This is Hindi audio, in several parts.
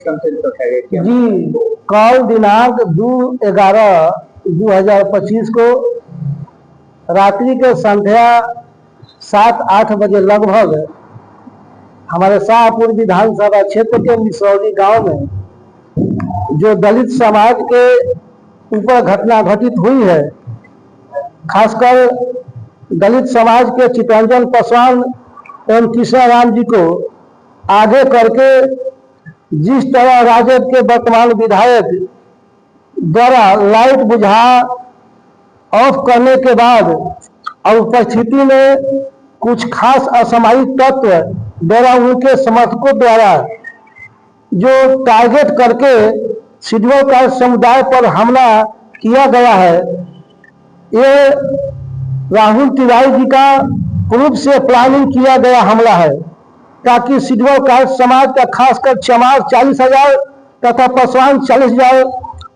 जी, कल दिनांक 2/11/2025 को रात्रि के संध्या 7-8 बजे लगभग हमारे शाहपुर विधानसभा क्षेत्र के मिसरौली गांव में जो दलित समाज के ऊपर घटना घटित हुई है, खासकर दलित समाज के चितरंजन पासवान एवं कृष्णाराम जी को आगे करके जिस तरह राजद के वर्तमान विधायक द्वारा लाइट बुझा ऑफ करने के बाद और उपस्थिति में कुछ खास असामाजिक तत्व द्वारा उनके समर्थकों द्वारा जो टारगेट करके शेड्यूल कास्ट समुदाय पर हमला किया गया है, ये राहुल तिवारी जी का पूर्व से प्लानिंग किया गया हमला है ताकि शेड्यूल कास्ट समाज का खासकर चमार 40,000 तथा पासवान 40,000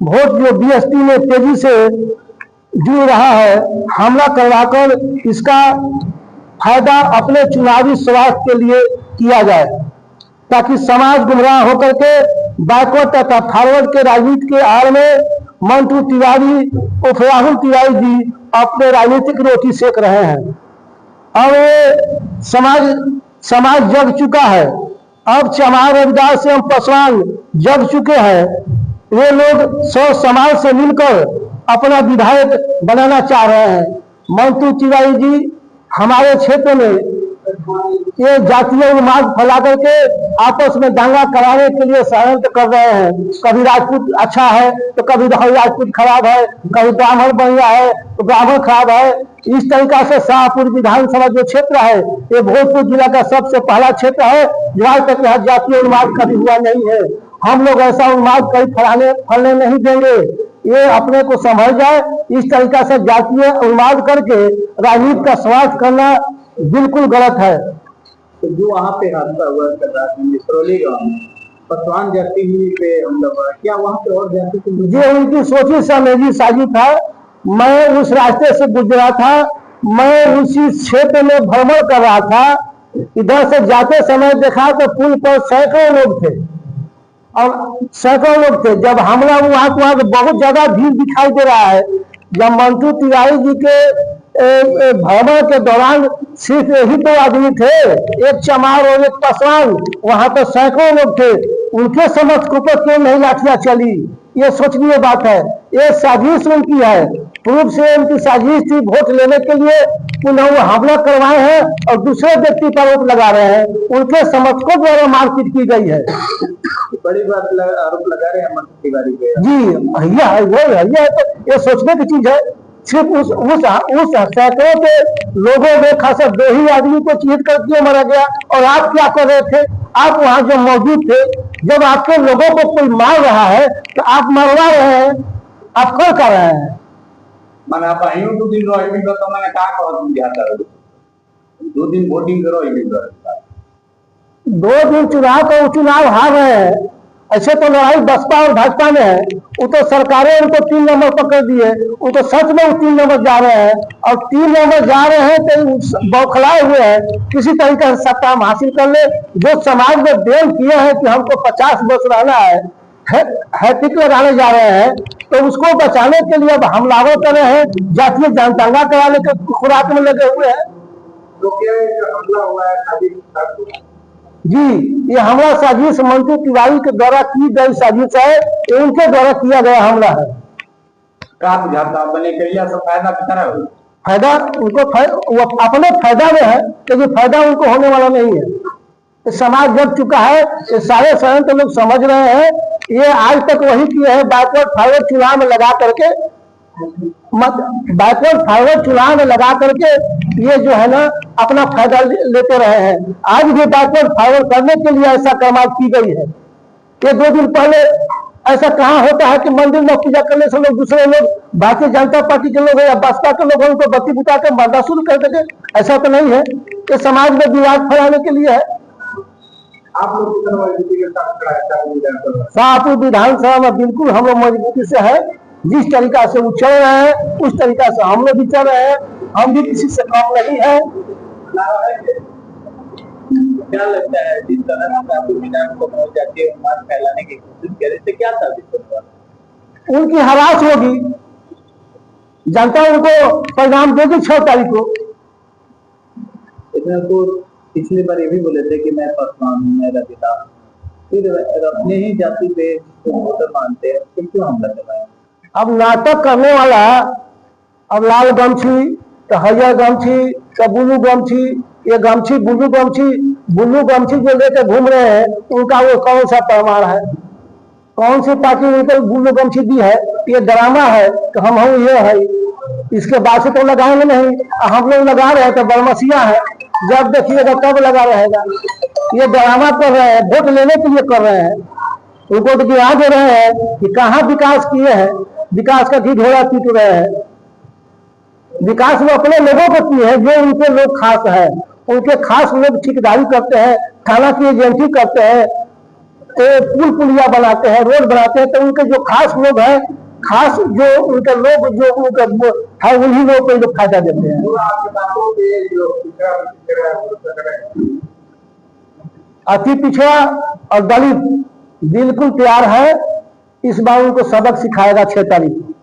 वोट जो बीएसपी में तेजी से जुड़ रहा है, हमला करवाकर इसका फायदा अपने चुनावी स्वार्थ के लिए किया जाए ताकि समाज गुमराह होकर के बैकवर्ड तथा फॉरवर्ड के राजनीति के आड़ में मंटू तिवारी उर्फ राहुल तिवारी जी अपने राजनीतिक रोटी सेक रहे हैं। और समाज जग चुका है, अब चमार रविदास एवं पासवान जग चुके हैं। वे लोग 100 समाज से मिलकर अपना विधायक बनाना चाह रहे हैं। मंटू तिवारी जी हमारे क्षेत्र में ये जातीय उन्माद फैला करके आपस में दंगा कराने के लिए षड्यंत्र कर रहे हैं। कभी राजपूत अच्छा है तो कभी राजपूत खराब है, कभी ब्राह्मण बढ़िया है तो ब्राह्मण खराब है। इस तरीका से शाहपुर विधानसभा जो क्षेत्र है, ये भोजपुर जिला का सबसे पहला क्षेत्र है जो आज तक यहाँ जातीय उन्माद कभी हुआ नहीं है। हम लोग ऐसा उन्माद कभी फैलने नहीं देंगे। ये अपने को समझ जाए, इस तरीका से जातीय उन्माद करके राजनीति का स्वार्थ करना बिल्कुल गलत है। तो जो वहाँ पे हादसा हुआ मिसरौली गांव में पासवान जाति पे हमला हुआ, क्या वहाँ पे और जाति के ये उनकी सोची समझी साजिश था। मैं उस रास्ते से गुजरा था, मैं उसी क्षेत्र में भ्रमण कर रहा था। इधर से जाते समय देखा तो पुल पर सैकड़ों लोग थे और सैकड़ों लोग थे। जब हमला हुआ तो बहुत ज्यादा भीड़ दिखाई दे रहा है। जब मंटू तिवारी जी के भ्रमण के दौरान सिर्फ यही 2 आदमी थे, एक चमार और एक पासवान, वहां पर सैकड़ों लोग थे। उनके समर्थकों पर क्यों नहीं लाठियां चली, ये सोचनीय बात है। ये साजिश उनकी है, पूर्व से उनकी साजिश थी वोट लेने के लिए। पुनः वो हमला करवाए हैं और दूसरे व्यक्ति पर आरोप लगा रहे हैं। उनके समर्थकों द्वारा मारपीट की गई है। बड़ी बात आरोप लगा रहे हैं मंटू तिवारी पे। जी भैया है, वो भैया है, तो ये सोचने की चीज है। सिर्फ उस सैकड़ों के लोगों में खासा 2 ही आदमी को चिन्हित कर दिया मारा गया। और आप क्या कर रहे थे? आप वहां जो मौजूद थे, जब आपके लोगों को कोई मार रहा है तो आप मरवा रहे हैं, आप क्या कर रहे हैं? मैंने आप 2 दिन तो मैंने कहा 2 दिन वोटिंग करो 2 दिन चुनाव हार रहे हैं। ऐसे तो लड़ाई बसपा और भाजपा में है। वो तो सरकारें उनको 3 नंबर पकड़ दिए, वो तो सच में 3 नंबर जा रहे हैं। और 3 नंबर जा रहे हैं तो बौखलाए हुए हैं किसी तरीके से सत्ता हम हासिल कर ले। जो समाज में देन किए हैं कि हमको 50 वर्ष रहना है टिक लगाने जा रहे हैं, तो उसको बचाने के लिए अब हमलावर कर रहे हैं, जातीय दंगा कराने के खुराक में लगे हुए हैं। जी, ये हमला साजिश मंटू तिवारी के द्वारा की गई साजिश है, उनके द्वारा किया गया हमला है। फायदा उनको वो अपने फायदा में है, लेकिन फायदा उनको होने वाला नहीं है। समाज जग चुका है, ये सारे षड्यंत्र लोग समझ रहे हैं। ये आज तक वही किए हैं, बैकवर्ड फॉरवर्ड चुनाव में लगा करके ये जो है ना अपना फायदा लेते रहे हैं। आज भी बैकवर्ड फॉरवर्ड करने के लिए ऐसा कर्मात की गई है। ये 2 दिन पहले ऐसा कहाँ होता है कि मंदिर में पूजा करने से लोग दूसरे लोग भारतीय जनता पार्टी के लोग या बसपा के लोग उनको बत्ती बुता कर मरना शुरू कर देंगे? ऐसा तो नहीं है। ये समाज में विवाद फैलाने के लिए है। आप लोग शाहपुर विधानसभा में बिल्कुल हम लोग मजबूती से है। जिस तरीका से वो चल रहे हैं उस तरीका से हम लोग भी चल रहे हैं। हम भी किसी से कम नहीं है। क्या लगता है जिस तरह से खातू मीनार को पहुंच जाती है उन्माद फैलाने की कोशिश करे तो क्या साबित होने वाला उनकी हरास होगी, जनता उनको परिणाम देगी 6 तारीख को। इसमें तो पिछली बार ये भी बोले थे कि मैं पसवान हूँ, मैं रविदास हूँ, फिर अपने ही जाति पे वोटर मानते हैं फिर क्यों हमला चलाया? अब नाटक करने वाला, अब लाल गमछी तो हरियर गमछी तो ब्लू गमछी, ये गमछी ब्लू गमछी जो लेके घूम रहे हैं उनका वो कौन सा प्रमाण है? कौन सी पार्टी उनको ब्लू गमछी दी है? ये ड्रामा है तो हम ये है, इसके बाद से तो लगाएंगे नहीं। हम लोग लगा रहे हैं तो बरमसिया है, जब देखिएगा तब लगा रहेगा। ये ड्रामा कर रहे हैं, वोट लेने के लिए कर रहे हैं। उनको तो गिरा दे रहे हैं कि कहाँ विकास किए हैं, विकास का ढिढोरा पीट रहे हैं। विकास वो अपने लोगों को किए हैं जो उनके लोग खास है, उनके खास लोग ठेकेदारी करते हैं, थाना की एजेंसी करते हैं, तो पुल पुलिया बनाते हैं, रोड बनाते हैं, तो उनके जो खास लोग हैं, खास जो उनके लोग जो उनके है उन्हीं लोग को लोग फायदा देते हैं। अति पिछड़ा और दलित बिल्कुल तैयार है, इस बार उनको सबक सिखाएगा 6 तारीख को।